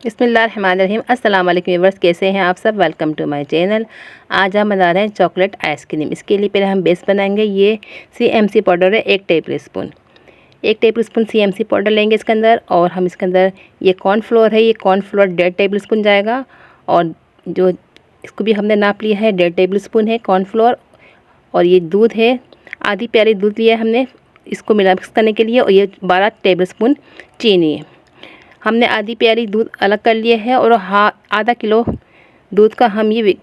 बिस्मिल्लाहिर्रहमानिर्रहीम। अस्सलाम वालेकुम व्यूअर्स, कैसे हैं आप सब। Welcome to my channel. आज हम बना रहे हैं चॉकलेट आइसक्रीम। इसके लिए पहले हम बेस बनाएंगे। ये CMC पाउडर है 1 table spoon. 1 table spoon CMC powder लेंगे इसके अंदर। और हम इसके अंदर ये कॉर्नफ्लोर है, ये कॉर्नफ्लोर 1.5 टेबल स्पून जाएगा। और जो इसको भी हमने नाप लिया है, 1.5 टेबल स्पून है कॉर्नफ्लोर। और ये दूध है, आधी प्याली दूध लिया है हमने इसको मिक्स करने के लिए। और ये 12 टेबल स्पून चीनी है। हमने आधी प्याली दूध अलग कर लिया है। और आधा किलो दूध का हम ये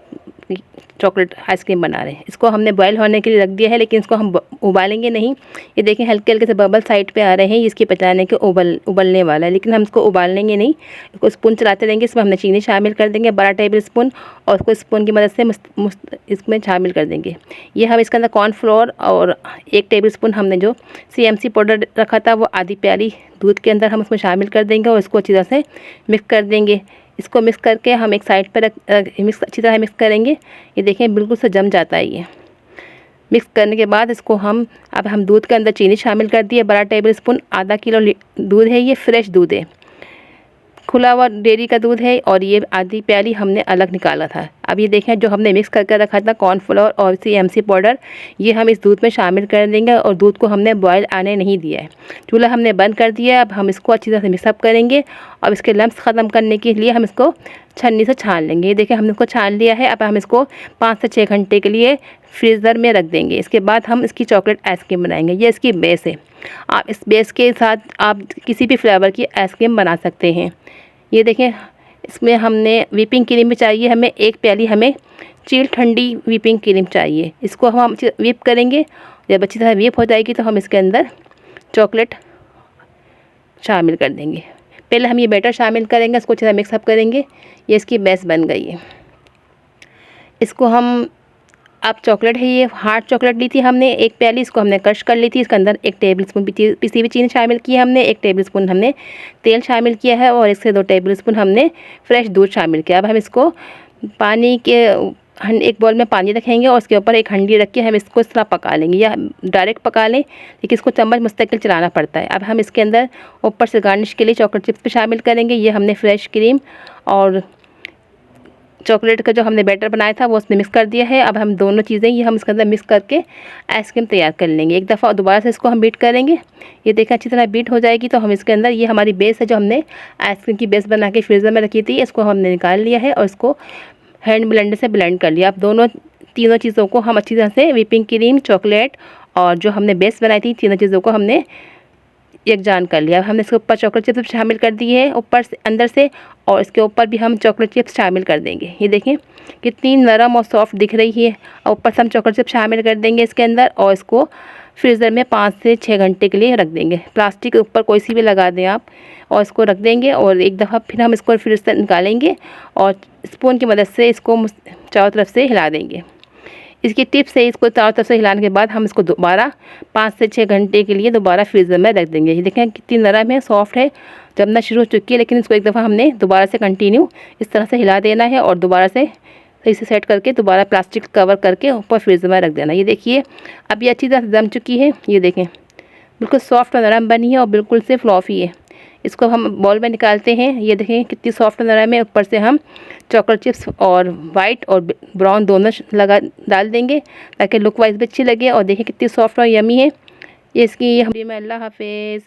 चॉकलेट आइसक्रीम बना रहे हैं। इसको हमने बॉयल होने के लिए रख दिया है, लेकिन इसको हम उबालेंगे नहीं। ये देखें हल्के हल्के से बबल साइड पे आ रहे हैं, इसकी पहचान कि उबलने वाला है, लेकिन हम इसको उबालेंगे नहीं। इसको स्पून चलाते रहेंगे। इसमें हमने चीनी शामिल कर देंगे 12 टेबल स्पून। और उसको स्पून की मदद से इसमें शामिल कर देंगे। ये हम इसके अंदर कॉर्नफ्लोर और 1 टेबल स्पून हमने जो CMC पाउडर रखा था वो आधी प्याली दूध के अंदर हम उसमें शामिल कर देंगे। और इसको अच्छी तरह से मिक्स कर देंगे। इसको मिक्स करके हम एक साइड पर अच्छी तरह मिक्स करेंगे। ये देखें बिल्कुल से जम जाता है। ये मिक्स करने के बाद इसको हम दूध के अंदर चीनी शामिल कर दी है 12 टेबल स्पून। आधा किलो दूध है, ये फ्रेश दूध है, खुला हुआ डेयरी का दूध है। और ये आधी प्याली हमने अलग निकाला था। अब ये देखें जो हमने मिक्स करके रखा था कॉर्नफ्लोर और CMC पाउडर, ये हम इस दूध में शामिल कर देंगे। और दूध को हमने बॉयल आने नहीं दिया है, चूल्हा हमने बंद कर दिया है। अब हम इसको अच्छी तरह से मिक्सअप करेंगे। और इसके लम्स ख़त्म करने के लिए हम इसको छन्नी से छान लेंगे। ये देखें हमने इसको छान लिया है। अब हम इसको 5 से 6 घंटे के लिए फ्रीज़र में रख देंगे। इसके बाद हम इसकी चॉकलेट आइसक्रीम बनाएंगे। ये इसकी बेस है। आप इस बेस के साथ आप किसी भी फ्लेवर की आइसक्रीम बना सकते हैं। ये देखें इसमें हमने व्हिपिंग क्रीम भी चाहिए हमें 1 प्याली, हमें चिल ठंडी व्हिपिंग क्रीम चाहिए। इसको हम व्हिप करेंगे। जब अच्छी तरह व्हिप हो जाएगी तो हम इसके अंदर चॉकलेट शामिल कर देंगे। पहले हम ये बैटर शामिल करेंगे, इसको अच्छी तरह मिक्सअप करेंगे। ये इसकी बेस बन गई है। इसको हम अब चॉकलेट है, ये हार्ड चॉकलेट ली थी हमने 1 प्याली, इसको हमने क्रश कर ली थी। इसके अंदर 1 टेबल स्पून पिसी हुई चीनी शामिल की है हमने, 1 टेबल स्पून हमने तेल शामिल किया है। और इससे 2 टेबल स्पून हमने फ्रेश दूध शामिल किया। अब हम इसको पानी के एक बॉल में पानी रखेंगे और उसके ऊपर एक हंडी रख के हम इसको इस तरह पका लेंगे, या डायरेक्ट पका लें, लेकिन इसको चम्मच मुस्तकिल चलाना पड़ता है। अब हम इसके अंदर ऊपर से गार्निश के लिए चॉकलेट चिप्स भी शामिल करेंगे। ये हमने फ्रेश क्रीम और चॉकलेट का जो हमने बैटर बनाया था वो उसने मिक्स कर दिया है। अब हम दोनों चीज़ें ये हम इसके अंदर मिक्स करके आइसक्रीम तैयार कर लेंगे। एक दफ़ा दोबारा से इसको हम बीट करेंगे। ये देखें अच्छी तरह बीट हो जाएगी तो हम इसके अंदर, ये हमारी बेस है जो हमने आइसक्रीम की बेस बना के फ्रीज़र में रखी थी, इसको हमने निकाल लिया है और इसको हैंड ब्लेंडर से ब्लेंड कर लिया। अब तीनों चीज़ों को हम अच्छी तरह से व्हिपिंग क्रीम, चॉकलेट और जो हमने बेस बनाई थी, तीनों चीज़ों को हमने यकजान कर लिया। हमने इसके ऊपर चॉकलेट चिप्स शामिल कर दिए हैं ऊपर से अंदर से, और इसके ऊपर भी हम चॉकलेट चिप्स शामिल कर देंगे। ये देखें कितनी नरम और सॉफ्ट दिख रही है। और ऊपर से हम चॉकलेट चिप्स शामिल कर देंगे इसके अंदर। और इसको फ्रीज़र में 5 से 6 घंटे के लिए रख देंगे। प्लास्टिक के ऊपर कोई सी भी लगा दें आप, और इसको रख देंगे। और एक दफ़ा फिर हम इसको फ्रीज से निकालेंगे और स्पून की मदद से इसको चारों तरफ से हिला देंगे। इसकी टिप्स है, इसको चारों तरफ से हिलाने के बाद हम इसको दोबारा 5 से 6 घंटे के लिए दोबारा फ्रीज़र में रख देंगे। ये देखें कितनी नरम है, सॉफ्ट है, जमना शुरू हो चुकी है। लेकिन इसको एक दफ़ा हमने दोबारा से कंटिन्यू इस तरह से हिला देना है और दोबारा से सही से सेट करके दोबारा प्लास्टिक कवर करके ऊपर फ्रीज़र में रख देना। ये देखिए अब ये अच्छी तरह से जम चुकी है। ये देखें बिल्कुल सॉफ्ट और नरम बनी है और बिल्कुल से फ्लॉफी है। इसको हम बॉल में निकालते हैं। ये देखें कितनी सॉफ्ट नरम है। ऊपर से हम चॉकलेट चिप्स और वाइट और ब्राउन दोनों डाल देंगे ताकि लुक वाइज भी अच्छी लगे। और देखें कितनी सॉफ्ट और यमी है ये इसकी। अल्लाह हाफिज़।